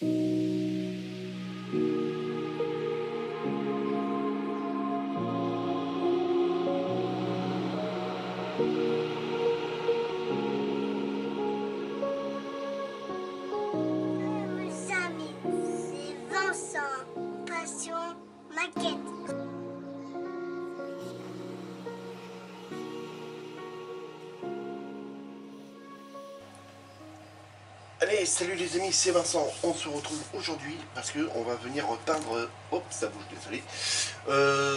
Mes amis, c'est Vincent, passion maquette. Allez, salut les amis, c'est Vincent. On se retrouve aujourd'hui parce que on va venir repeindre. Hop, ça bouge, désolé.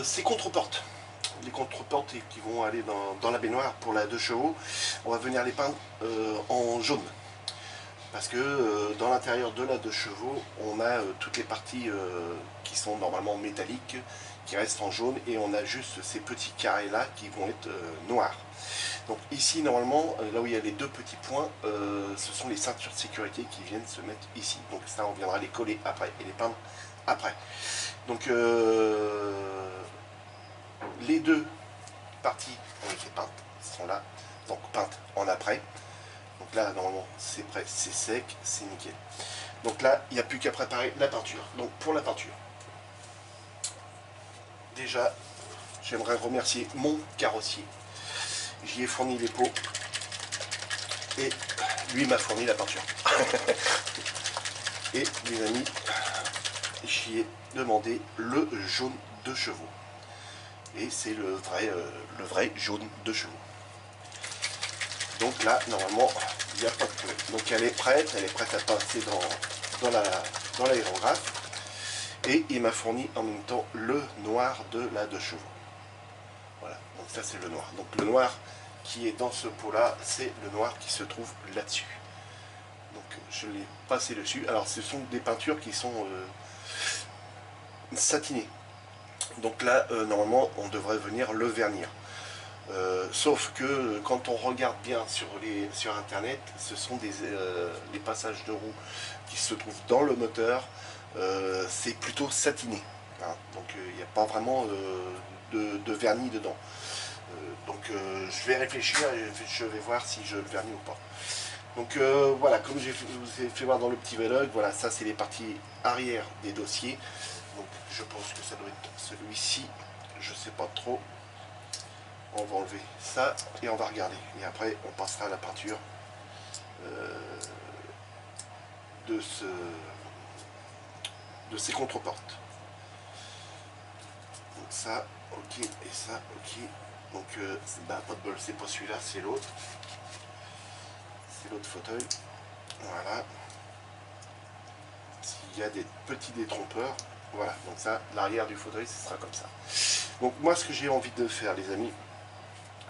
Ces contreportes. Les contreportes qui vont aller dans la baignoire pour la 2 chevaux. On va venir les peindre en jaune. Parce que dans l'intérieur de la 2 chevaux, on a toutes les parties qui sont normalement métalliques, qui restent en jaune, et on a juste ces petits carrés là qui vont être noirs. Donc ici normalement, là où il y a les 2 petits points, ce sont les ceintures de sécurité qui viennent se mettre ici. Donc ça, on viendra les coller après et les peindre après. Donc les 2 parties ont été peintes, sont là, donc peintes en après. Donc là, normalement, c'est prêt, c'est sec, c'est nickel. Donc là, il n'y a plus qu'à préparer la peinture. Donc pour la peinture, déjà, j'aimerais remercier mon carrossier. J'y ai fourni les pots et lui m'a fourni la peinture. Et les amis, j'y ai demandé le jaune de chevaux. Et c'est le vrai jaune de chevaux. Donc là, normalement, il n'y a pas de problème. Donc elle est prête à passer dans l'aérographe. Et il m'a fourni en même temps le noir de la 2 chevaux. Voilà, donc ça c'est le noir. Donc le noir qui est dans ce pot-là, c'est le noir qui se trouve là-dessus. Donc je l'ai passé dessus. Alors ce sont des peintures qui sont satinées. Donc là, normalement, on devrait venir le vernir. Sauf que quand on regarde bien sur internet, ce sont les passages de roue qui se trouvent dans le moteur, c'est plutôt satiné, hein. Donc il n'y a pas vraiment de vernis dedans. Donc je vais réfléchir et je vais voir si je le vernis ou pas. Donc voilà, comme je vous ai fait voir dans le petit vlog, voilà, ça c'est les parties arrière des dossiers. Donc je pense que ça doit être celui-ci, je sais pas trop. On va enlever ça et on va regarder. Et après, on passera à la peinture de ces contreportes. Donc ça, ok, et ça, ok. Donc, bah, pas de bol, c'est pas celui-là, c'est l'autre. C'est l'autre fauteuil. Voilà. S'il y a des petits détrompeurs, voilà. Donc ça, l'arrière du fauteuil, ce sera comme ça. Donc moi, ce que j'ai envie de faire, les amis,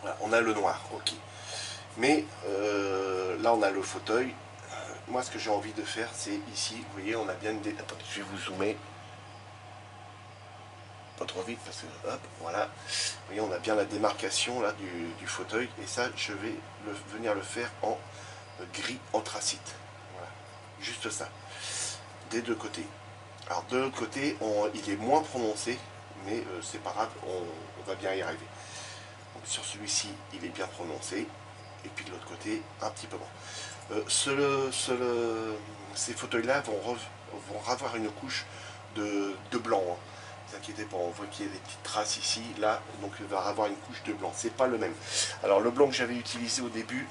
voilà, on a le noir, ok. Mais là, on a le fauteuil. Moi, ce que j'ai envie de faire, c'est ici, vous voyez, on a bien une... Attendez, je vais vous zoomer. Pas trop vite, parce que, hop, voilà. Vous voyez, on a bien la démarcation, là, du fauteuil. Et ça, je vais venir le faire en gris anthracite. Voilà, juste ça. Des 2 côtés. Alors, de l'autre côté, il est moins prononcé, mais c'est pas grave, on va bien y arriver. Donc, sur celui-ci, il est bien prononcé. Et puis de l'autre côté, un petit peu moins. Ces fauteuils-là vont avoir une couche de blanc. Hein. Ne vous inquiétez pas, on voit qu'il y a des petites traces ici, là, donc il va avoir une couche de blanc. C'est pas le même. Alors le blanc que j'avais utilisé au début,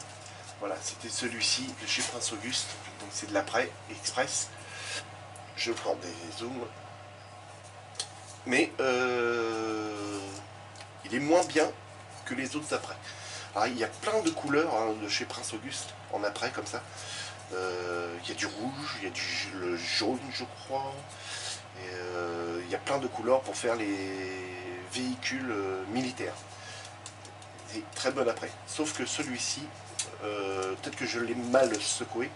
voilà, c'était celui-ci de chez Prince Auguste. Donc c'est de l'après express. Je prends des zooms. Mais il est moins bien que les autres après. Alors, il y a plein de couleurs hein, de chez Prince Auguste en après comme ça. Il y a du rouge, il y a le jaune je crois. Et, il y a plein de couleurs pour faire les véhicules militaires. C'est très bon après. Sauf que celui-ci, peut-être que je l'ai mal secoué.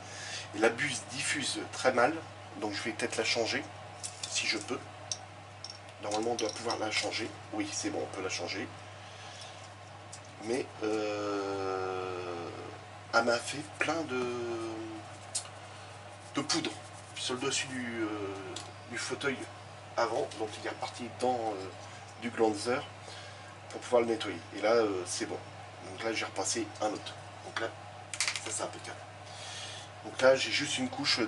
Et la buse diffuse très mal. Donc je vais peut-être la changer si je peux. Normalement on doit pouvoir la changer. Oui c'est bon, on peut la changer. Mais elle m'a fait plein de poudre sur le dessus du fauteuil avant, donc il est reparti dans du glanzer pour pouvoir le nettoyer. Et là c'est bon. Donc là j'ai repassé un autre. Donc là ça c'est impeccable. Donc là j'ai juste une couche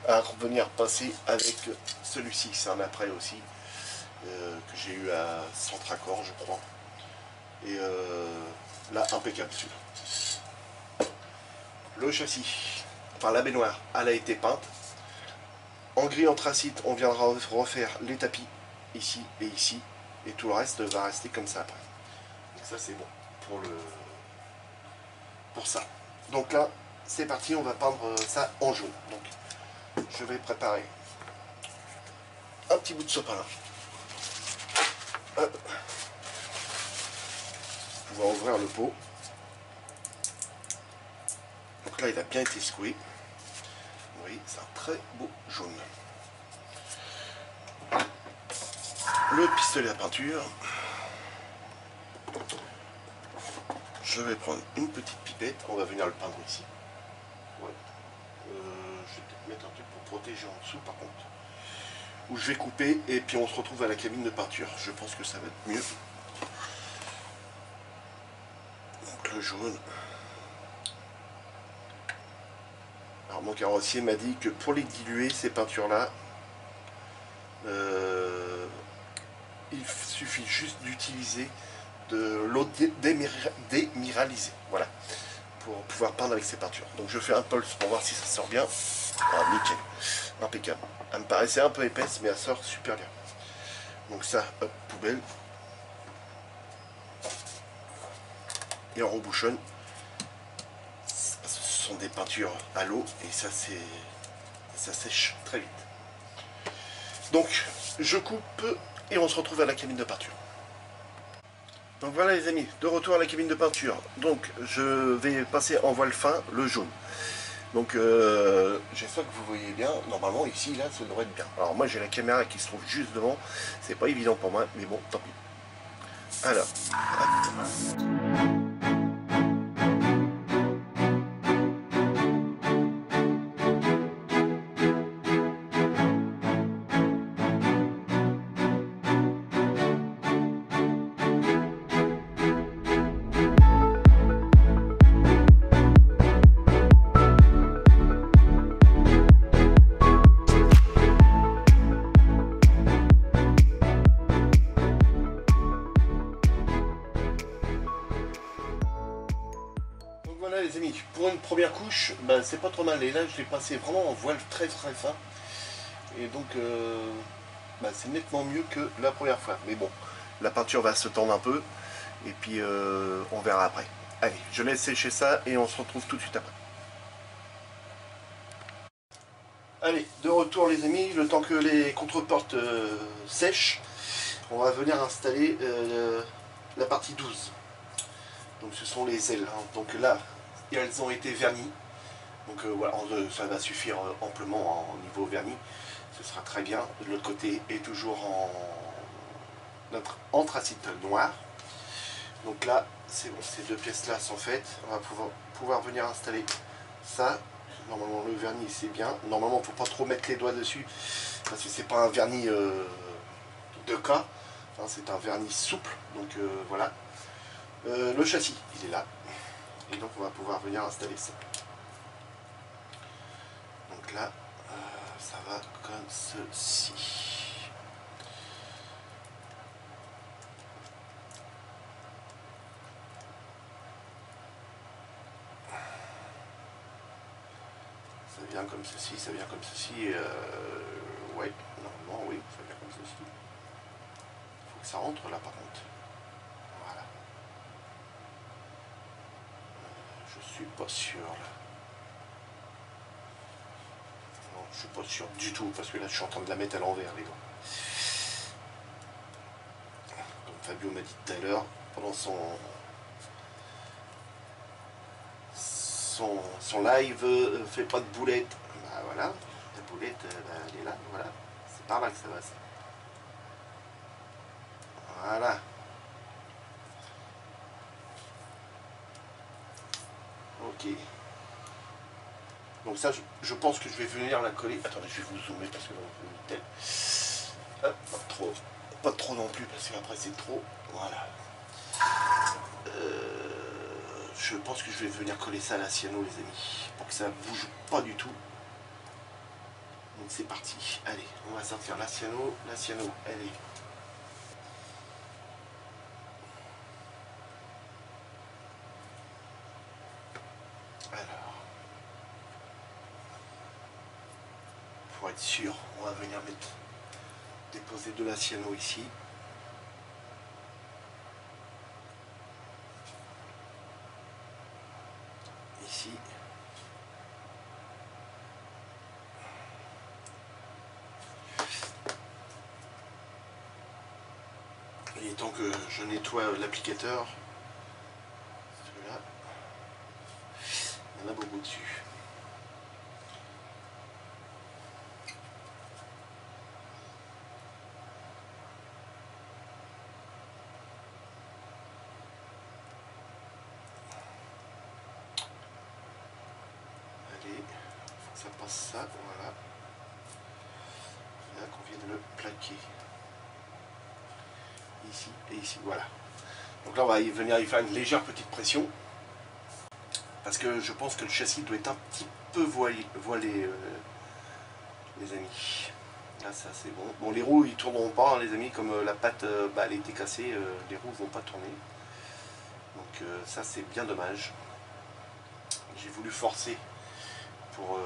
à revenir passer avec celui-ci, c'est un après aussi, que j'ai eu à Centracor je crois. Et là impeccable celui-là. Le châssis, enfin la baignoire, elle a été peinte. En gris anthracite, on viendra refaire les tapis ici et ici, et tout le reste va rester comme ça après. Donc ça c'est bon pour ça. Donc là c'est parti, on va peindre ça en jaune. Donc je vais préparer un petit bout de sopalin. Hop. Pour pouvoir ouvrir le pot. Donc là il a bien été secoué. Vous voyez, c'est un très beau jaune. Le pistolet à peinture. Je vais prendre une petite pipette, on va venir le peindre ici. Ouais. Je vais peut-être mettre un truc pour protéger en dessous par contre. Où je vais couper et puis on se retrouve à la cabine de peinture. Je pense que ça va être mieux. Donc le jaune. Alors mon carrossier m'a dit que pour les diluer, ces peintures-là, il suffit juste d'utiliser de l'eau déminéralisée, voilà, pour pouvoir peindre avec ces peintures. Donc je fais un pulse pour voir si ça sort bien. Ah, nickel, impeccable. Elle me paraissait un peu épaisse, mais elle sort super bien. Donc ça, hop, poubelle. Et on rebouchonne. Parce que ce sont des peintures à l'eau et ça sèche très vite. Donc je coupe et on se retrouve à la cabine de peinture. Donc voilà les amis, de retour à la cabine de peinture. Donc je vais passer en voile fin le jaune. Donc j'espère que vous voyez bien. Normalement ici là ça devrait être bien. Alors moi j'ai la caméra qui se trouve juste devant. C'est pas évident pour moi, mais bon, tant pis. Alors. Hop. Voilà les amis, pour une première couche, bah, c'est pas trop mal. Et là je l'ai passé vraiment en voile très très fin. Et donc bah, c'est nettement mieux que la première fois. Mais bon, la peinture va se tendre un peu. Et puis on verra après. Allez, je laisse sécher ça et on se retrouve tout de suite après. Allez, de retour les amis, le temps que les contreportes sèchent, on va venir installer la partie 12. Donc ce sont les ailes. Hein. Donc là, elles ont été vernies. Donc voilà, ça va suffire amplement en niveau vernis. Ce sera très bien. De l'autre côté est toujours en notre anthracite noir. Donc là, c'est bon, ces deux pièces-là sont faites. On va pouvoir venir installer ça. Normalement, le vernis, c'est bien. Normalement, il ne faut pas trop mettre les doigts dessus. Parce que c'est pas un vernis de cas. Enfin, c'est un vernis souple. Donc voilà. Le châssis, il est là. Et donc, on va pouvoir venir installer ça. Donc là, ça va comme ceci. Ça vient comme ceci, ça vient comme ceci. Ouais, normalement, oui, ça vient comme ceci. Il faut que ça rentre là par contre. Voilà. Je suis pas sûr là. Non, je suis pas sûr du tout parce que là je suis en train de la mettre à l'envers les doigts. Comme Fabio m'a dit tout à l'heure, pendant son live, fait pas de boulette. Bah voilà, la boulette, bah, elle est là, voilà. C'est par là que ça va. Ça. Voilà. Ok. Donc ça, je pense que je vais venir la coller. Attendez, je vais vous zoomer parce que tel. Hop, pas trop non plus parce qu'après c'est trop. Voilà. je pense que je vais venir coller ça à la cyano les amis, pour que ça bouge pas du tout. Donc c'est parti, allez, on va sortir la cyano, allez. Alors, pour être sûr, on va venir déposer de la cyano ici. Ici. Il est temps que je nettoie l'applicateur. Celui-là, il y en a beaucoup dessus. Allez, faut que ça passe ça, voilà. Là qu'on vient de le plaquer. Ici et ici, voilà. Donc là on va venir y faire une légère petite pression. Parce que je pense que le châssis doit être un petit peu voilé les amis. Là ça c'est bon. Bon les roues ils tourneront pas hein, les amis, comme la patte elle était cassée, les roues vont pas tourner. Donc ça c'est bien dommage. J'ai voulu forcer pour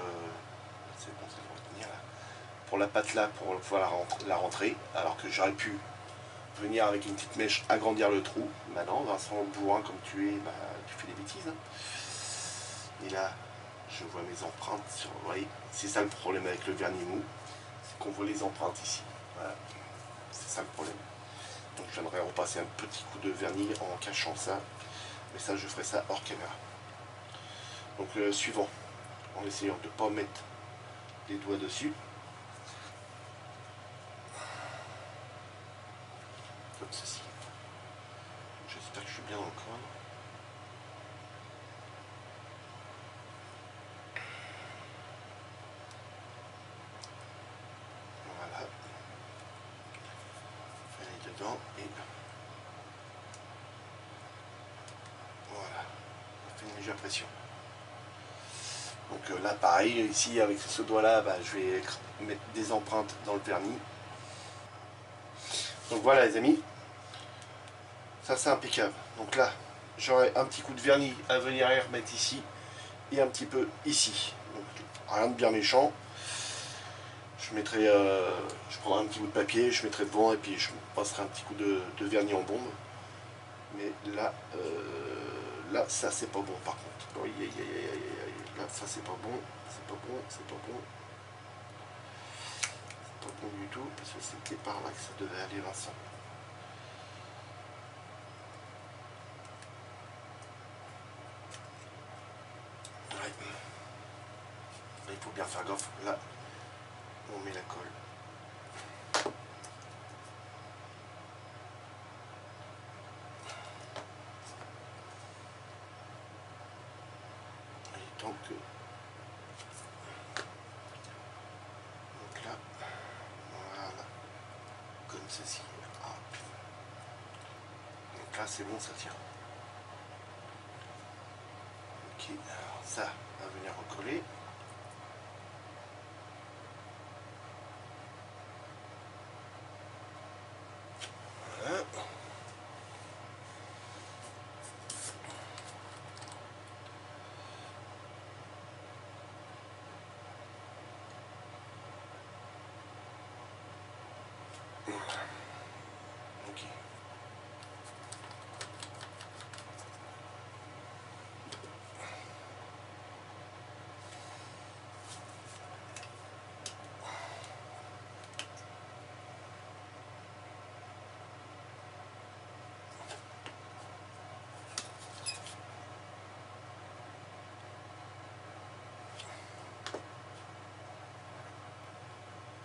c'est bon, ça va retenir là. Pour la patte là pour pouvoir la rentrer, alors que j'aurais pu venir avec une petite mèche agrandir le trou. Maintenant Vincent bourrin comme tu es, tu fais des bêtises. Et là je vois mes empreintes sur. Vous voyez, c'est ça le problème avec le vernis mou, c'est qu'on voit les empreintes ici. Voilà. C'est ça le problème. Donc je viendrai repasser un petit coup de vernis en cachant ça. Mais ça je ferai ça hors caméra. Donc suivant, en essayant de ne pas mettre les doigts dessus. Comme ceci. J'espère que je suis bien dans le cadre. Voilà. Aller dedans et voilà. On fait une légère pression. Donc là pareil, ici avec ce doigt là, je vais mettre des empreintes dans le vernis. Donc voilà les amis, ça c'est impeccable. Donc là, j'aurai un petit coup de vernis à venir y remettre ici et un petit peu ici. Donc rien de bien méchant. Je mettrai, je prendrai un petit bout de papier, je mettrai devant et puis je passerai un petit coup de vernis en bombe. Mais là, là ça c'est pas bon par contre. Là ça c'est pas bon, c'est pas bon, c'est pas bon. C'est pas bon du tout parce que c'était par là que ça devait aller Vincent. Ouais. Là, il faut bien faire gaffe. Là, on met la colle. Il est temps que... Donc là, voilà. Comme ceci. Hop. Donc là, c'est bon, ça tient. Ok, alors ça va venir recoller. Voilà. Ok.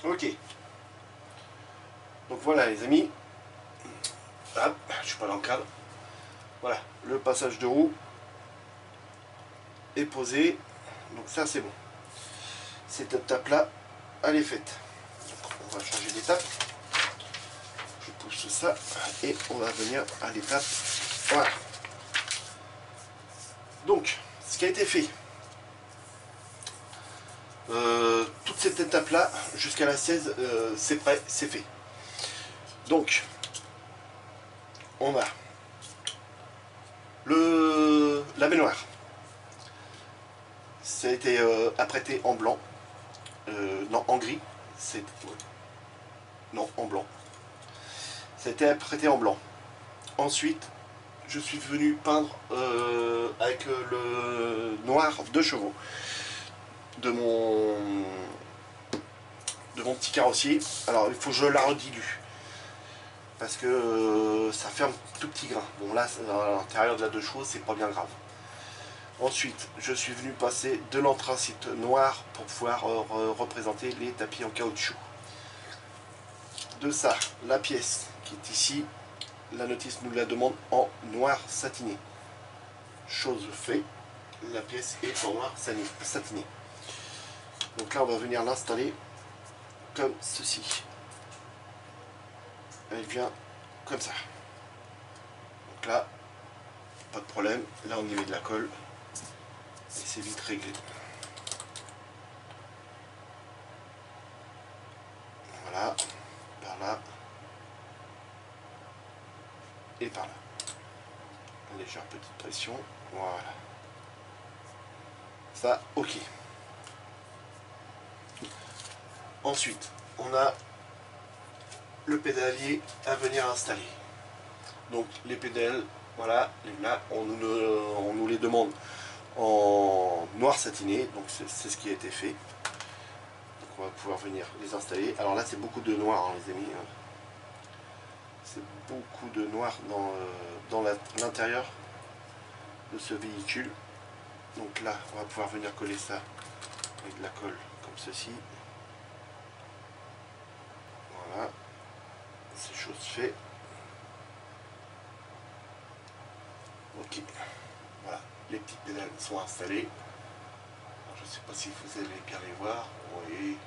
Ok. Donc voilà les amis. Hop, je suis pas dans le cadre. Voilà, le passage de roue est posé. Donc ça c'est bon. Cette étape là, elle est faite. Donc, on va changer d'étape. Je pousse ça et on va venir à l'étape. Voilà. Donc, ce qui a été fait, toute cette étape-là, jusqu'à la 16, c'est prêt, c'est fait. Donc, on a la baignoire. Ça a été apprêté en blanc, non, en gris. Non, en blanc. Ça a été apprêté en blanc. Ensuite, je suis venu peindre avec le noir de chevaux de mon petit carrossier. Alors il faut que je la redilue parce que ça fait un tout petit grain. Bon là à l'intérieur de la 2 chevaux c'est pas bien grave. Ensuite je suis venu passer de l'anthracite noir pour pouvoir représenter les tapis en caoutchouc. De ça, la pièce qui est ici, la notice nous la demande en noir satiné. Chose faite, la pièce est en noir satiné. Donc là on va venir l'installer comme ceci. Elle vient comme ça. Donc là, pas de problème. Là on y met de la colle et c'est vite réglé. Voilà, par là et par là. Une légère petite pression. Voilà. Ça, ok. Ensuite, on a le pédalier à venir installer. Donc les pédales, voilà, là on nous les demande en noir satiné, donc c'est ce qui a été fait. Donc on va pouvoir venir les installer. Alors là c'est beaucoup de noir hein, les amis. C'est beaucoup de noir dans l'intérieur de ce véhicule. Donc là on va pouvoir venir coller ça avec de la colle comme ceci. Voilà, c'est chose faite. Ok, voilà, les petites pédales sont installées. Alors, je ne sais pas si vous allez bien les voir. Oui.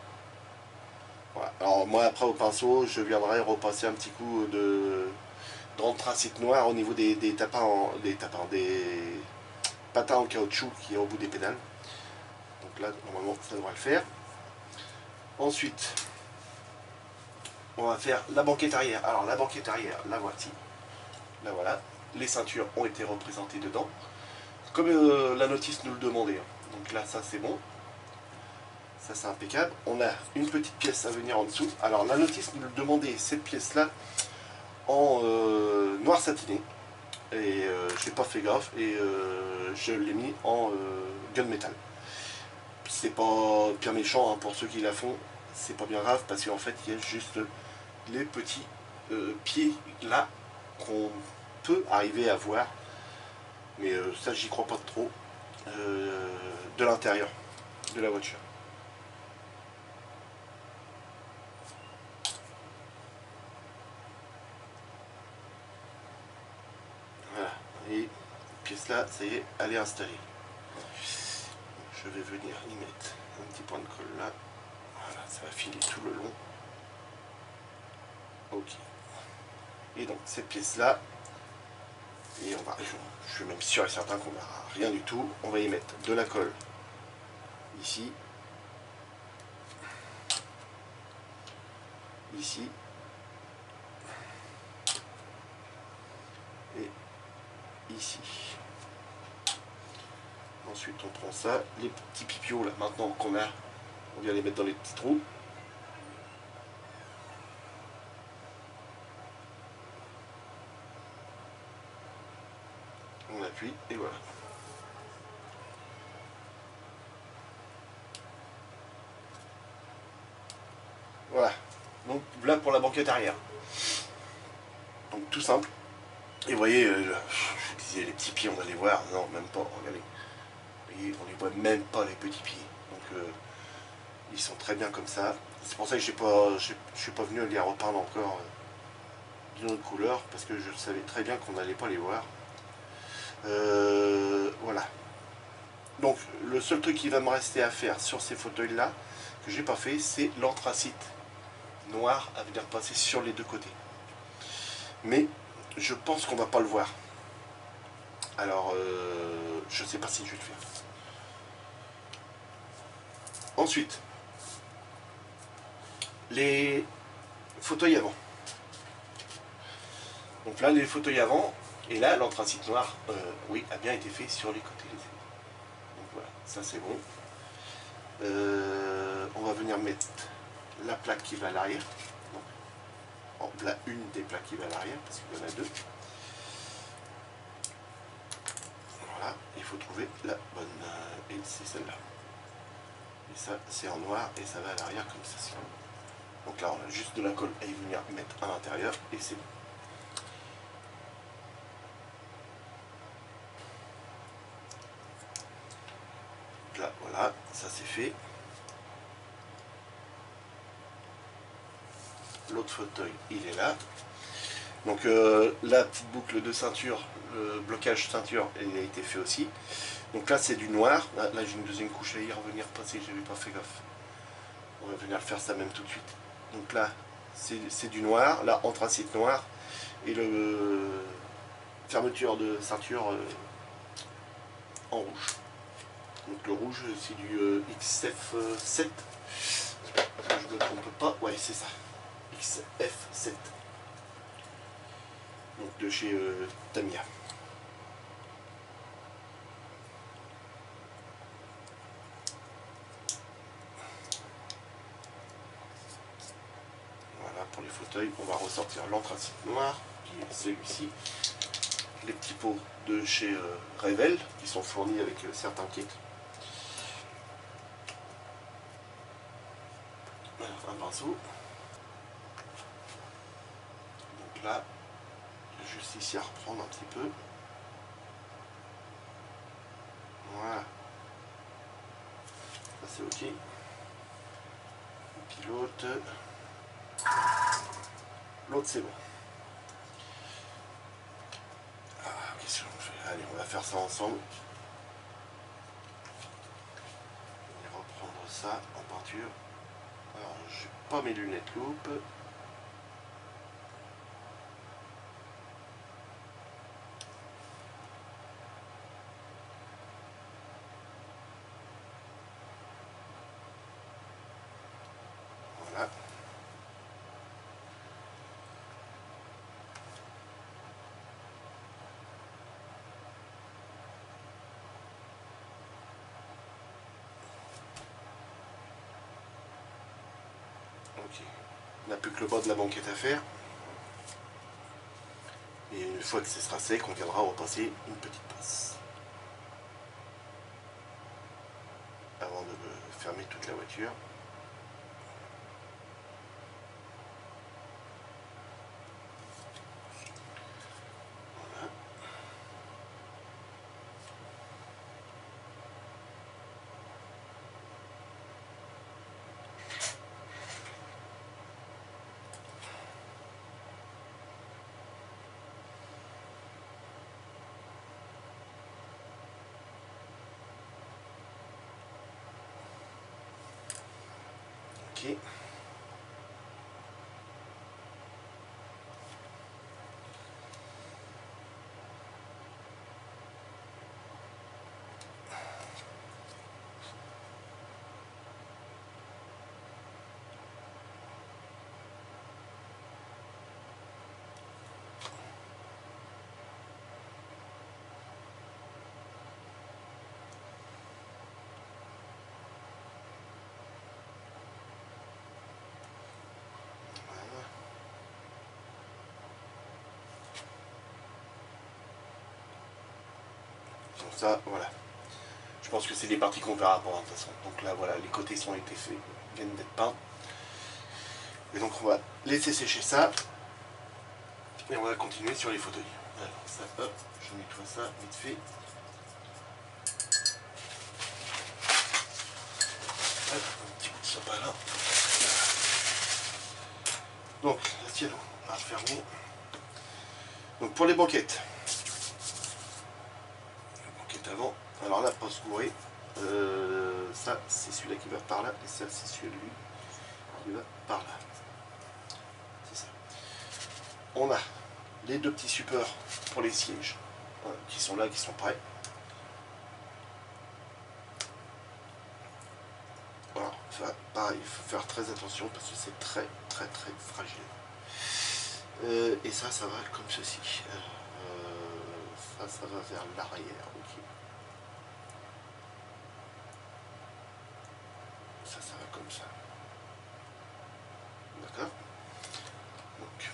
Voilà. Alors moi après au pinceau, je viendrai repasser un petit coup d'anthracite noir au niveau des patins en caoutchouc qui est au bout des pédales. Donc là normalement ça devrait le faire. Ensuite, on va faire la banquette arrière. Alors la banquette arrière, la voici. Là voilà, les ceintures ont été représentées dedans, comme la notice nous le demandait. Donc là ça c'est bon, ça c'est impeccable. On a une petite pièce à venir en dessous. Alors la notice nous le demandait, cette pièce là en noir satiné. Et j'ai pas fait gaffe et je l'ai mis en gunmetal. C'est pas bien méchant hein, pour ceux qui la font, c'est pas bien grave parce qu'en fait il y a juste les petits pieds là qu'on peut arriver à voir, mais ça j'y crois pas trop, de l'intérieur de la voiture. Voilà, et cette pièce là, ça y est, elle est installée. Je vais venir y mettre un petit point de colle là, voilà, ça va filer tout le long. Ok, et donc cette pièce là, et je suis même sûr et certain qu'on n'aura rien du tout. On va y mettre de la colle ici, ici et ici. Ensuite on prend ça, les petits pipios là maintenant qu'on a, on vient les mettre dans les petits trous. On appuie et voilà. Voilà, donc là pour la banquette arrière. Donc tout simple. Et vous voyez, je disais les petits pieds, on va les voir. Non, même pas, regardez. Vous voyez, on les voit même pas les petits pieds. Donc ils sont très bien comme ça. C'est pour ça que je suis pas venu les repeindre encore d'une autre couleur, parce que je savais très bien qu'on n'allait pas les voir. Voilà. Donc le seul truc qui va me rester à faire sur ces fauteuils là, que j'ai pas fait, c'est l'anthracite noir à venir passer sur les deux côtés. Mais je pense qu'on va pas le voir. Alors je sais pas si je vais le faire. Ensuite, les fauteuils avant. Donc là, les fauteuils avant, et là, l'anthracite noir, oui, a bien été fait sur les côtés. Donc voilà, ça c'est bon. On va venir mettre la plaque qui va à l'arrière. Là, une des plaques qui va à l'arrière, parce qu'il y en a deux. Voilà, il faut trouver la bonne. Et c'est celle-là. Et ça, c'est en noir, et ça va à l'arrière comme ça. Donc là, on a juste de la colle à y venir mettre à l'intérieur, et c'est bon. Là, voilà, ça c'est fait. L'autre fauteuil, il est là. Donc la petite boucle de ceinture, le blocage ceinture, il a été fait aussi. Donc là c'est du noir. Là j'ai une deuxième couche à y revenir passer, j'avais pas fait gaffe. On va venir faire ça même tout de suite. Donc là c'est du noir, là anthracite noir. Et le fermeture de ceinture en rouge. Donc le rouge c'est du XF7. Je ne me trompe pas, ouais c'est ça. XF7. Donc de chez Tamiya. Voilà pour les fauteuils. On va ressortir l'anthracite noir, qui est celui-ci. Les petits pots de chez Revell, qui sont fournis avec certains kits. Un pinceau. Donc là, juste ici à reprendre un petit peu. Voilà. Ça c'est ok. Et puis l'autre. L'autre c'est bon. Ah, qu'est-ce qu'on fait? Allez, on va faire ça ensemble. On va reprendre ça en peinture. Alors, j'ai pas mes lunettes loupe. Voilà. Ok. On n'a plus que le bas de la banquette à faire. Et une fois que ce sera sec, on viendra repasser une petite passe. Avant de fermer toute la voiture. Voilà. Ok. Donc ça, voilà. Je pense que c'est des parties qu'on verra pendant de toute façon. Donc là, voilà, les côtés sont été faits, viennent d'être peints. Et donc on va laisser sécher ça. Et on va continuer sur les fauteuils. Alors ça, hop, je nettoie ça vite fait. Hop, un petit bout de sopalin. Donc, la cielo, on va refermer. Donc pour les banquettes. La banquette avant. Alors là, pas se gourer. Ça, c'est celui-là qui va par là. Et ça, c'est celui qui va par là. C'est ça. On a les deux petits supports pour les sièges. Voilà, qui sont là, qui sont prêts. il faut faire très attention parce que c'est très fragile. Et ça va comme ceci. Ça va vers l'arrière. Ok. Ça va comme ça. D'accord. Donc,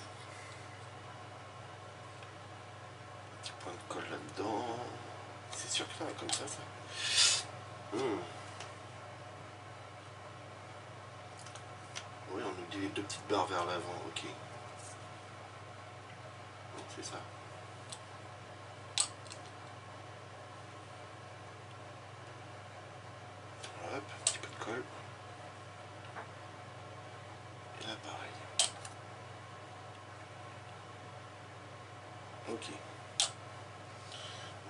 un petit point de colle là-dedans. C'est sûr que ça va comme ça. Oui, on nous dit les deux petites barres vers l'avant. Ok. Donc c'est ça. Hop, un petit peu de colle. Et là pareil. Ok.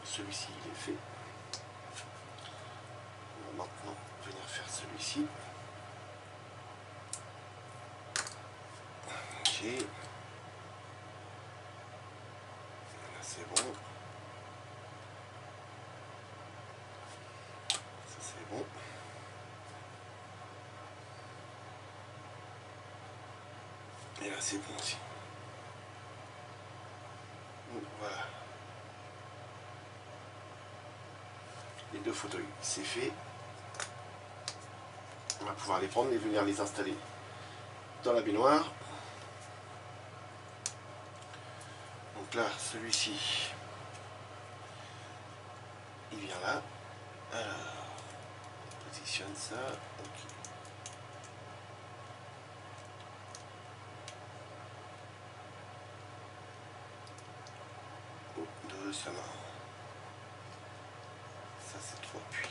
Celui-ci il est fait. On va maintenant venir faire celui-ci. Ok. Là c'est bon. Ça c'est bon. Et là c'est bon aussi. Voilà. Les deux fauteuils, c'est fait. On va pouvoir les prendre et venir les installer dans la baignoire. Donc là, celui-ci, il vient là. Alors, on positionne ça. Ok. Oh, doucement. Ça, c'est trop appuyé.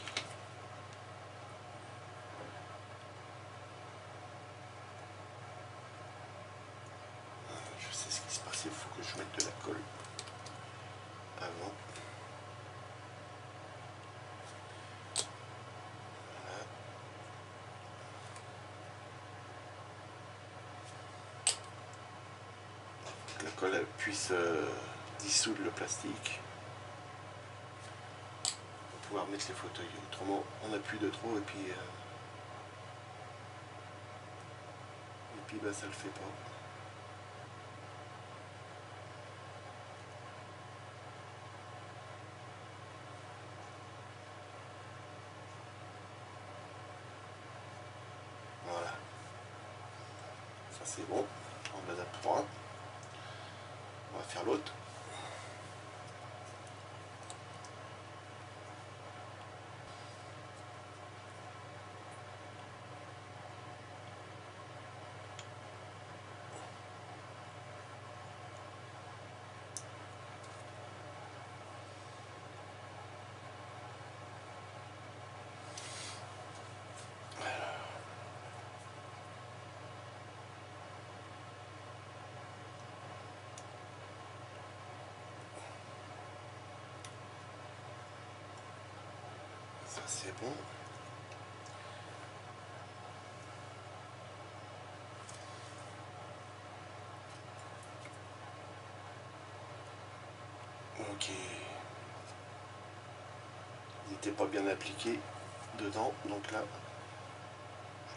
Je sais ce qui se passe, il faut que je mette de la colle avant. Voilà. Que la colle puisse dissoudre le plastique. Pour pouvoir mettre les fauteuils. Autrement, on appuie de trop et puis bah, ça le fait pas. Voilà. Ça c'est bon. On l'adapte pour un. On va faire l'autre. Ça c'est bon. Ok. Il n'était pas bien appliqué dedans, donc là,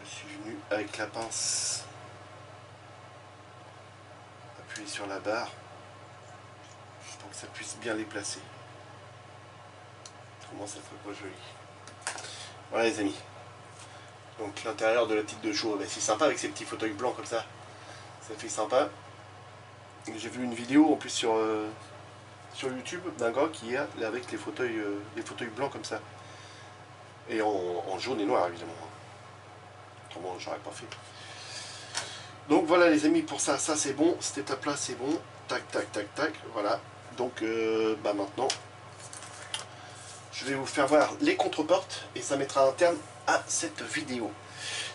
je suis venu avec la pince appuyer sur la barre pour que ça puisse bien les placer. Autrement, ça ne ferait pas joli. Voilà les amis. Donc l'intérieur de la petite de show, c'est sympa avec ces petits fauteuils blancs comme ça. Ça fait sympa. J'ai vu une vidéo en plus sur YouTube d'un gars qui a avec les fauteuils blancs comme ça. Et en jaune et noir évidemment. Autrement j'aurais pas fait. Donc voilà les amis, pour ça c'est bon. Cette étape là c'est bon. Tac tac tac tac. Voilà. Donc maintenant je vais vous faire voir les contreportes et ça mettra un terme à cette vidéo.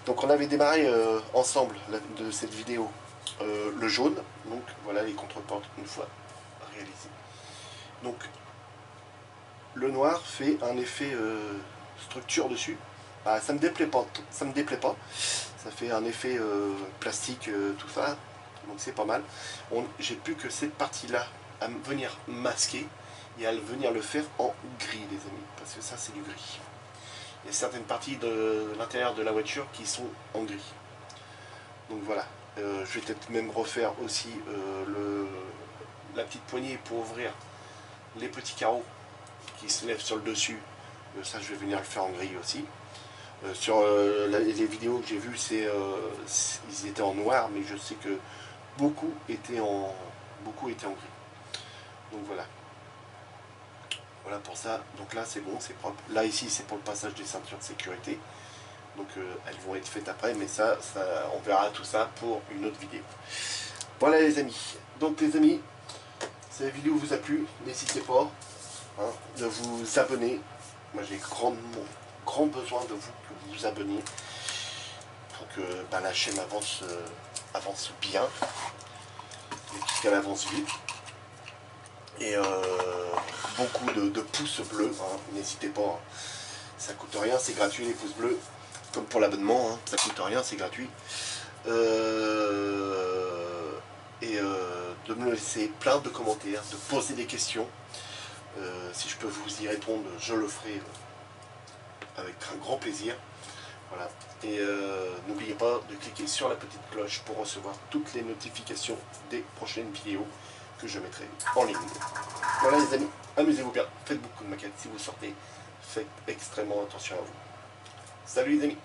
Donc on avait démarré ensemble de cette vidéo le jaune. Donc voilà les contreportes une fois réalisées. Donc le noir fait un effet structure dessus. Ah, ça me déplaît pas, ça fait un effet plastique, tout ça, donc c'est pas mal. J'ai plus que cette partie là à venir masquer et à venir le faire en gris les amis, parce que ça c'est du gris. Il y a certaines parties de l'intérieur de la voiture qui sont en gris. Donc voilà, je vais peut-être même refaire aussi la petite poignée pour ouvrir les petits carreaux qui se lèvent sur le dessus. Ça, je vais venir le faire en gris aussi. Sur les vidéos que j'ai vues, ils étaient en noir, mais je sais que beaucoup étaient en gris. Donc voilà. Voilà pour ça. Donc là, c'est bon, c'est propre. Là, ici, c'est pour le passage des ceintures de sécurité. Donc elles vont être faites après, mais ça, on verra tout ça pour une autre vidéo. Voilà les amis. Donc les amis, si la vidéo vous a plu, n'hésitez pas de vous abonner. Moi j'ai grand besoin de vous que vous vous abonniez pour que la chaîne avance bien et qu'elle avance vite. Et beaucoup de pouces bleus, n'hésitez pas, ça coûte rien, c'est gratuit les pouces bleus, comme pour l'abonnement, ça coûte rien, c'est gratuit. De me laisser plein de commentaires, de poser des questions. Si je peux vous y répondre, je le ferai avec un grand plaisir. Voilà. Et n'oubliez pas de cliquer sur la petite cloche pour recevoir toutes les notifications des prochaines vidéos que je mettrai en ligne. Voilà les amis, amusez-vous bien, faites beaucoup de maquettes si vous sortez, faites extrêmement attention à vous. Salut les amis!